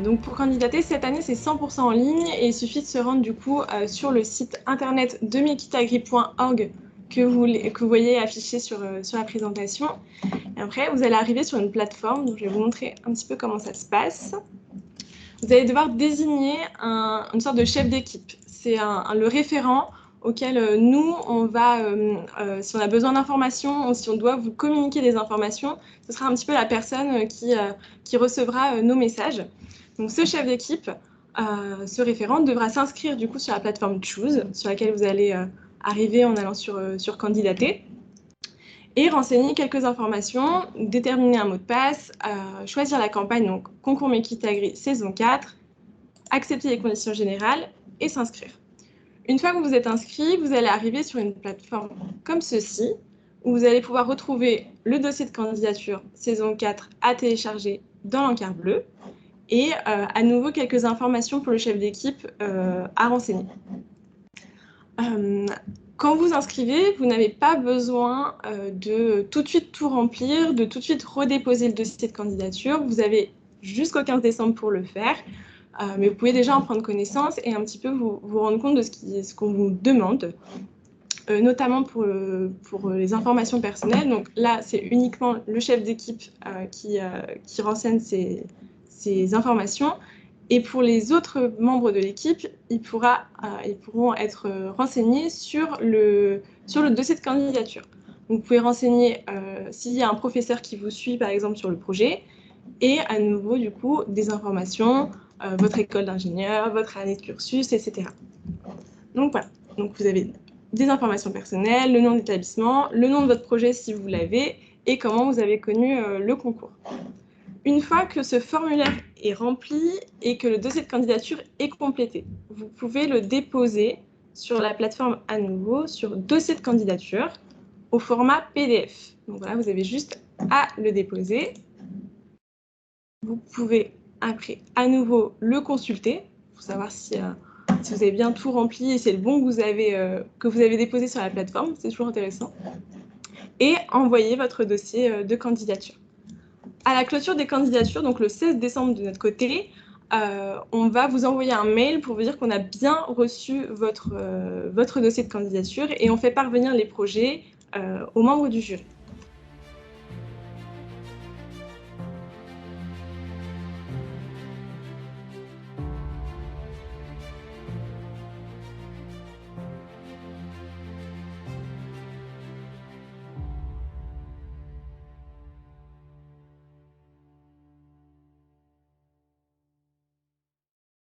Donc pour candidater, cette année, c'est 100% en ligne et il suffit de se rendre du coup sur le site internet de mekitagri.org que vous voyez affiché sur la présentation. Et après, vous allez arriver sur une plateforme, donc je vais vous montrer un petit peu comment ça se passe. Vous allez devoir désigner une sorte de chef d'équipe. C'est le référent auquel nous, on va, si on a besoin d'informations ou si on doit vous communiquer des informations, ce sera un petit peu la personne qui recevra nos messages. Donc ce chef d'équipe, ce référent, devra s'inscrire du coup sur la plateforme Choose, sur laquelle vous allez arriver en allant sur Candidater, et renseigner quelques informations, déterminer un mot de passe, choisir la campagne, donc Concours Mekitagri saison 4, accepter les conditions générales et s'inscrire. Une fois que vous êtes inscrit, vous allez arriver sur une plateforme comme ceci, où vous allez pouvoir retrouver le dossier de candidature saison 4 à télécharger dans l'encart bleu et à nouveau quelques informations pour le chef d'équipe à renseigner. Quand vous inscrivez, vous n'avez pas besoin de tout de suite tout remplir, de tout de suite redéposer le dossier de candidature. Vous avez jusqu'au 15 décembre pour le faire. Mais vous pouvez déjà en prendre connaissance et un petit peu vous rendre compte de ce qu'on vous demande, notamment pour les informations personnelles. Donc là, c'est uniquement le chef d'équipe qui renseigne ces informations. Et pour les autres membres de l'équipe, ils pourront être renseignés sur le dossier de candidature. Donc, vous pouvez renseigner s'il y a un professeur qui vous suit, par exemple, sur le projet, et à nouveau, du coup, des informations, votre école d'ingénieur, votre année de cursus, etc. Donc voilà, donc vous avez des informations personnelles, le nom d'établissement, le nom de votre projet si vous l'avez, et comment vous avez connu le concours. Une fois que ce formulaire est rempli et que le dossier de candidature est complété, vous pouvez le déposer sur la plateforme à nouveau, sur dossier de candidature, au format PDF. Donc voilà, vous avez juste à le déposer. Vous pouvez après à nouveau le consulter pour savoir si vous avez bien tout rempli et c'est le bon que vous avez déposé sur la plateforme, c'est toujours intéressant, et envoyer votre dossier de candidature. À la clôture des candidatures, donc le 16 décembre de notre côté, on va vous envoyer un mail pour vous dire qu'on a bien reçu votre dossier de candidature et on fait parvenir les projets aux membres du jury.